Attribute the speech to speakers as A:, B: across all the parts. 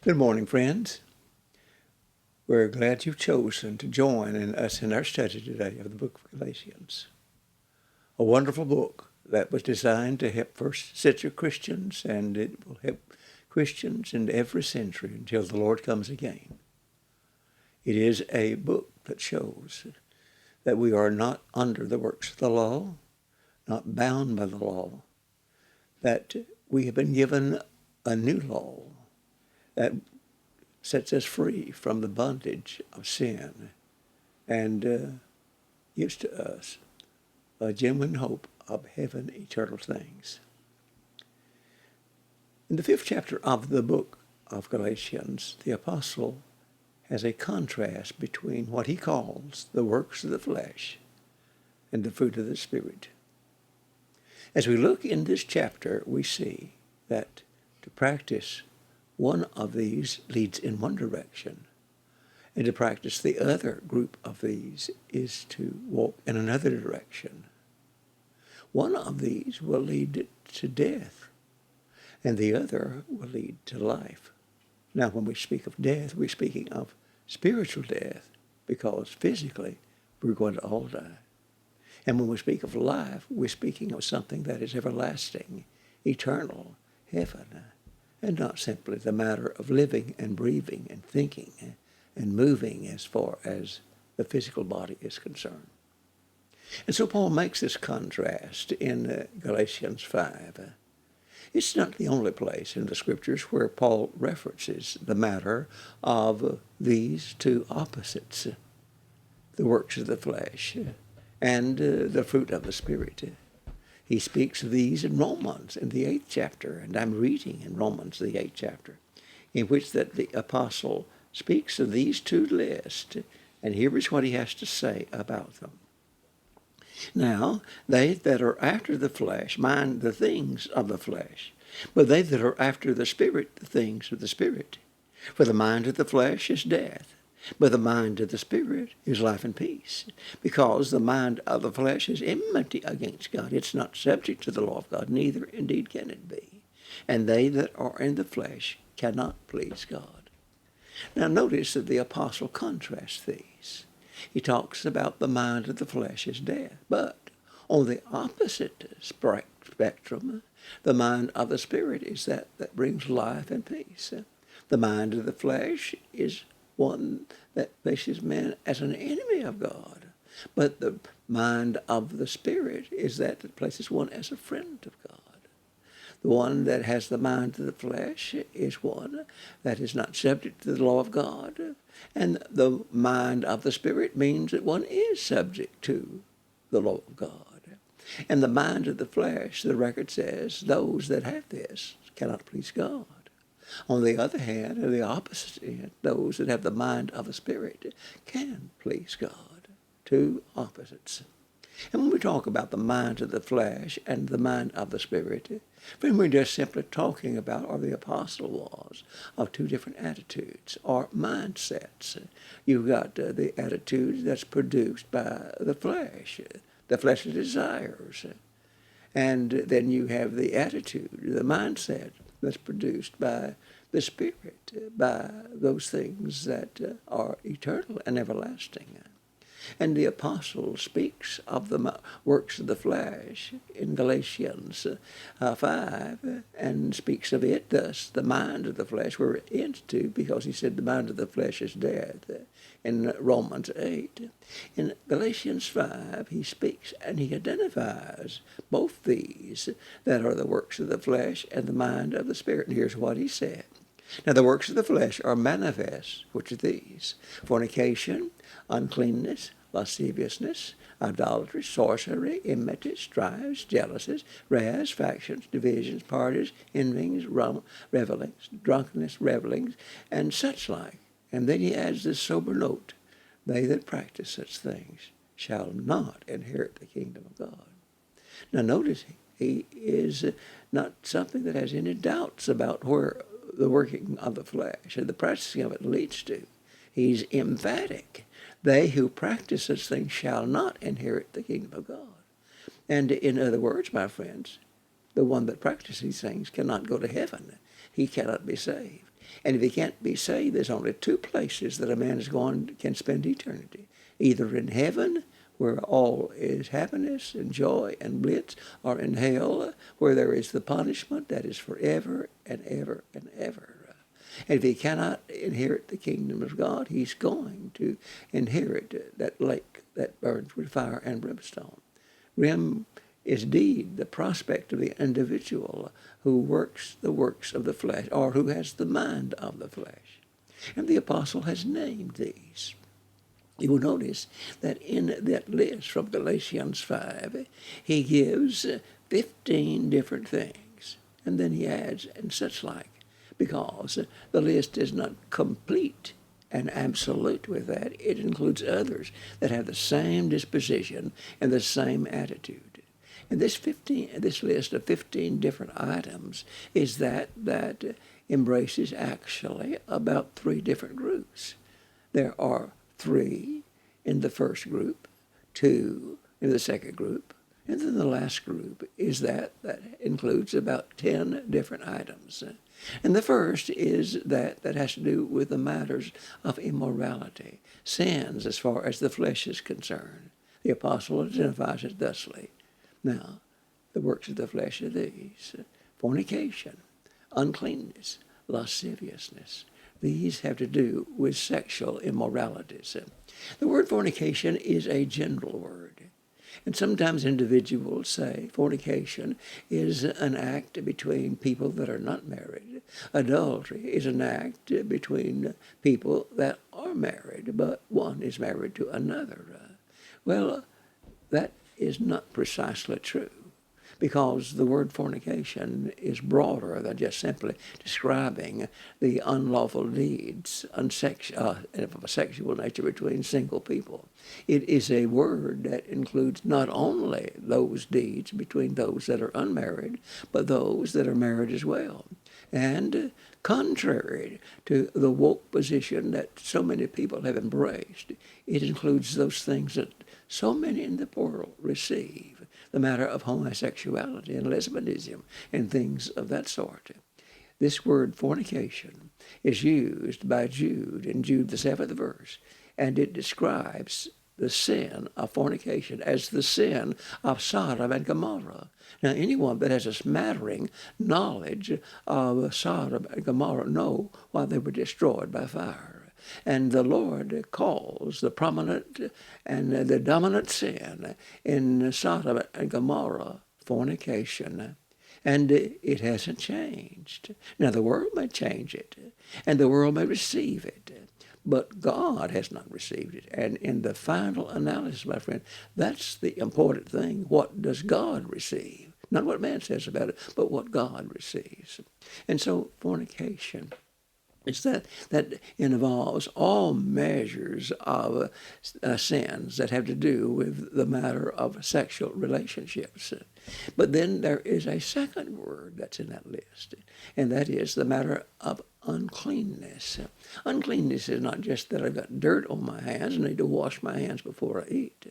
A: Good morning, friends. We're glad you've chosen to join us in our study today of the book of Galatians. A wonderful book that was designed to help first century Christians, and it will help Christians in every century until the Lord comes again. It is a book that shows that we are not under the works of the law, not bound by the law, that we have been given a new law that sets us free from the bondage of sin and gives to us a genuine hope of heaven, eternal things. In the 5th chapter of the book of Galatians, the apostle has a contrast between what he calls the works of the flesh and the fruit of the Spirit. As we look in this chapter, we see that to practice one of these leads in one direction, and to practice the other group of these is to walk in another direction. One of these will lead to death, and the other will lead to life. Now, when we speak of death, we're speaking of spiritual death, because physically we're going to all die. And when we speak of life, we're speaking of something that is everlasting, eternal, heaven, and not simply the matter of living and breathing and thinking and moving as far as the physical body is concerned. And so Paul makes this contrast in Galatians 5. It's not the only place in the Scriptures where Paul references the matter of these two opposites, the works of the flesh and the fruit of the Spirit. He speaks of these in Romans in the 8th chapter, and I'm reading in Romans the 8th chapter, in which that the apostle speaks of these two lists, and here is what he has to say about them. Now, they that are after the flesh mind the things of the flesh, but they that are after the Spirit, the things of the Spirit. For the mind of the flesh is death, but the mind of the Spirit is life and peace, because the mind of the flesh is enmity against God. It's not subject to the law of God, neither indeed can it be. And they that are in the flesh cannot please God. Now notice that the apostle contrasts these. He talks about the mind of the flesh as death, but on the opposite spectrum, the mind of the Spirit is that brings life and peace. The mind of the flesh is one that faces man as an enemy of God. But the mind of the Spirit is that places one as a friend of God. The one that has the mind of the flesh is one that is not subject to the law of God. And the mind of the Spirit means that one is subject to the law of God. And the mind of the flesh, the record says, those that have this cannot please God. On the other hand, or the opposite end, those that have the mind of the Spirit can please God. Two opposites. And when we talk about the mind of the flesh and the mind of the Spirit, when we're just simply talking about, or the apostle was, of two different attitudes or mindsets. You've got the attitude that's produced by the fleshly desires. And then you have the attitude, the mindset that's produced by the Spirit, by those things that are eternal and everlasting. And the apostle speaks of the works of the flesh in Galatians 5 and speaks of it thus, the mind of the flesh we're into, because he said the mind of the flesh is death in Romans 8. In Galatians 5, he speaks and he identifies both these that are the works of the flesh and the mind of the Spirit. And here's what he said. Now the works of the flesh are manifest, which are these: fornication, uncleanness, lasciviousness, idolatry, sorcery, enmity, strifes, jealousies, wraths, factions, divisions, parties, envyings, revelings, drunkenness, revelings, and such like. And then he adds this sober note: they that practice such things shall not inherit the kingdom of God. Now notice, he is not something that has any doubts about where the working of the flesh and the practicing of it leads to. He's emphatic. They who practice such things shall not inherit the kingdom of God. And in other words, my friends, the one that practices these things cannot go to heaven. He cannot be saved. And if he can't be saved, there's only two places that a man can spend eternity. Either in heaven, where all is happiness and joy and bliss, or in hell, where there is the punishment that is forever and ever and ever. And if he cannot inherit the kingdom of God, he's going to inherit that lake that burns with fire and brimstone. Grim is indeed the prospect of the individual who works the works of the flesh, or who has the mind of the flesh. And the apostle has named these. You will notice that in that list from Galatians 5, he gives 15 different things. And then he adds, and such like, because the list is not complete and absolute with that. It includes others that have the same disposition and the same attitude. And this list of 15 different items is that embraces actually about 3 different groups. There are 3 in the first group, 2 in the second group, and then the last group is that includes about 10 different items. And the first is that has to do with the matters of immorality, sins as far as the flesh is concerned. The apostle identifies it thusly. Now, the works of the flesh are these: fornication, uncleanness, lasciviousness. These have to do with sexual immoralities. The word fornication is a general word. And sometimes individuals say fornication is an act between people that are not married. Adultery is an act between people that are married, but one is married to another. Well, that is not precisely true, because the word fornication is broader than just simply describing the unlawful deeds of a sexual nature between single people. It is a word that includes not only those deeds between those that are unmarried, but those that are married as well. And contrary to the woke position that so many people have embraced, it includes those things that so many in the world receive, the matter of homosexuality and lesbianism and things of that sort. This word fornication is used by Jude in Jude the 7th verse, and it describes the sin of fornication as the sin of Sodom and Gomorrah. Now, anyone that has a smattering knowledge of Sodom and Gomorrah know why they were destroyed by fire. And the Lord calls the prominent and the dominant sin in Sodom and Gomorrah fornication. And it hasn't changed. Now, the world may change it, and the world may receive it, but God has not received it. And in the final analysis, my friend, that's the important thing. What does God receive? Not what man says about it, but what God receives. And so fornication, it's that involves all measures of sins that have to do with the matter of sexual relationships. But then there is a second word that's in that list, and that is the matter of uncleanness. Uncleanness is not just that I've got dirt on my hands and need to wash my hands before I eat.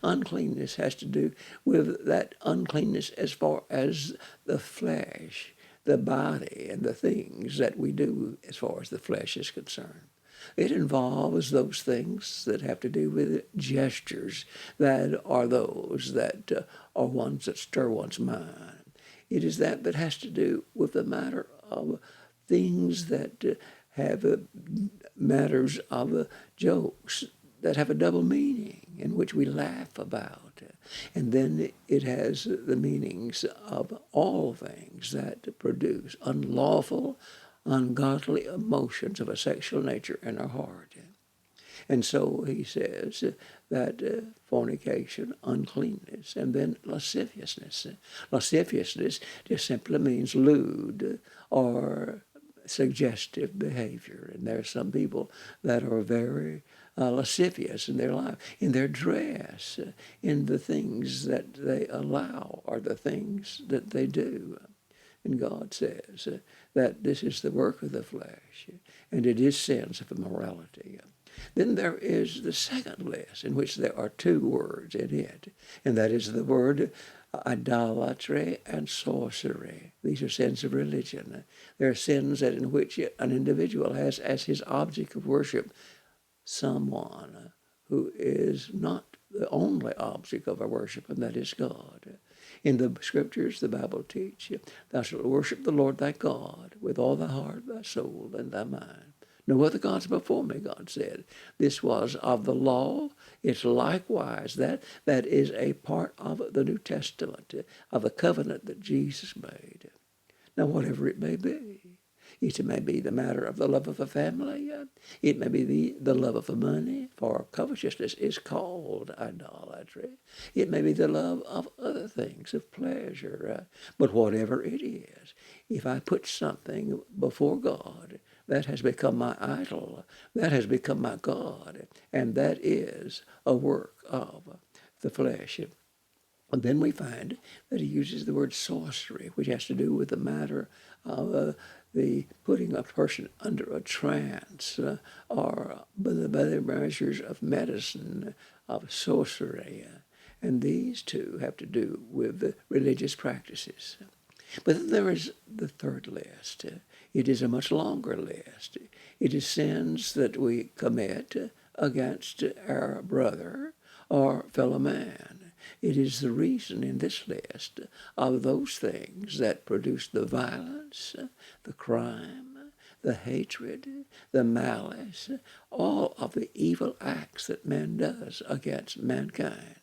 A: Uncleanness has to do with that uncleanness as far as the flesh, the body, and the things that we do as far as the flesh is concerned. It involves those things that have to do with gestures that are those that are ones that stir one's mind. It is that has to do with the matter of things that have matters of jokes that have a double meaning in which we laugh about. And then it has the meanings of all things that produce unlawful, ungodly emotions of a sexual nature in our heart. And so he says that fornication, uncleanness, and then lasciviousness. Lasciviousness just simply means lewd or suggestive behavior. And there are some people that are very lascivious in their life, in their dress, in the things that they allow or the things that they do. And God says that this is the work of the flesh, and it is sins of immorality. Then there is the second list, in which there are two words in it, and that is the word idolatry and sorcery. These are sins of religion. They are sins that in which an individual has as his object of worship someone who is not the only object of our worship, and that is God. In the Scriptures, the Bible teaches, thou shalt worship the Lord thy God with all thy heart, thy soul, and thy mind. No other gods before me, God said. This was of the law. It's likewise that is a part of the New Testament, of the covenant that Jesus made. Now, whatever it may be, it may be the matter of the love of a family. It may be the love of money, for covetousness is called idolatry. It may be the love of other things, of pleasure. But whatever it is, if I put something before God, that has become my idol. That has become my God. And that is a work of the flesh. And then we find that he uses the word sorcery, which has to do with the matter of the putting a person under a trance or by the measures of medicine, of sorcery. And these two have to do with religious practices. But then there is the third list. It is a much longer list. It is sins that we commit against our brother or fellow man. It is the reason in this list of those things that produce the violence, the crime, the hatred, the malice, all of the evil acts that man does against mankind.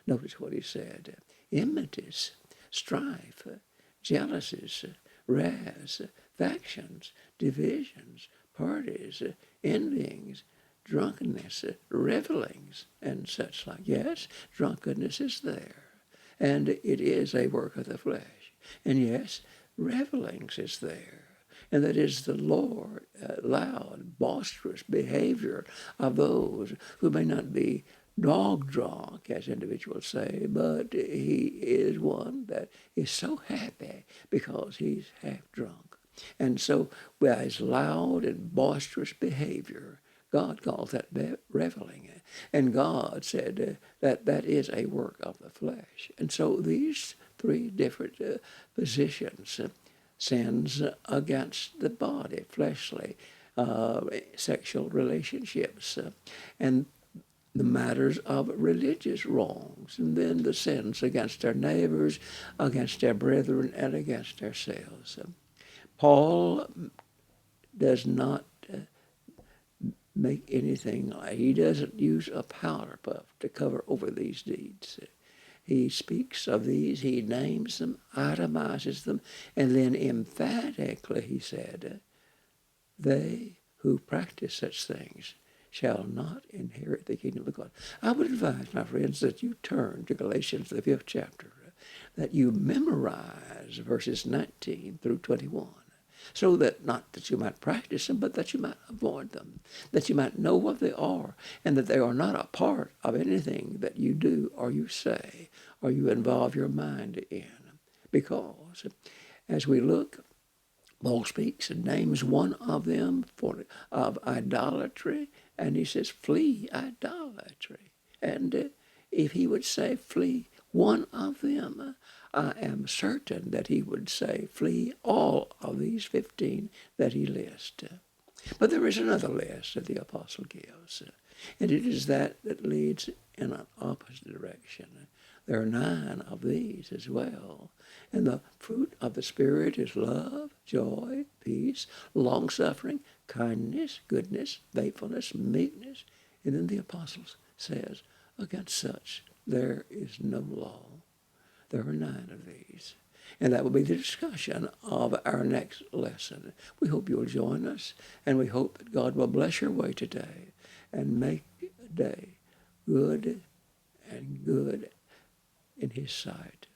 A: Notice what he said. Enmities, strife, jealousies, wraths, factions, divisions, parties, envyings, drunkenness, revelings, and such like. Yes, drunkenness is there, and it is a work of the flesh. And yes, revelings is there, and that is the loud, boisterous behavior of those who may not be dog drunk, as individuals say, but he is one that is so happy because he's half drunk. And so by his loud and boisterous behavior, God calls that reveling. And God said that is a work of the flesh. And so these three different positions, sins against the body, fleshly, sexual relationships, and the matters of religious wrongs, and then the sins against our neighbors, against our brethren, and against ourselves. Paul does not make anything, he doesn't use a powder puff to cover over these deeds. He speaks of these, he names them, itemizes them, and then emphatically he said, they who practice such things shall not inherit the kingdom of God. I would advise, my friends, that you turn to Galatians, the 5th chapter, that you memorize verses 19 through 21, so that not that you might practice them, but that you might avoid them, that you might know what they are, and that they are not a part of anything that you do or you say or you involve your mind in. Because as we look, Paul speaks and names one of them of idolatry, and he says, flee idolatry. And if he would say, flee one of them, I am certain that he would say, flee all of these 15 that he lists. But there is another list that the apostle gives, and it is that leads in an opposite direction. There are 9 of these as well. And the fruit of the Spirit is love, joy, peace, long-suffering, kindness, goodness, faithfulness, meekness. And then the apostle says, against such there is no law. There are 9 of these. And that will be the discussion of our next lesson. We hope you'll join us, and we hope that God will bless your way today and make a day good and good in his sight.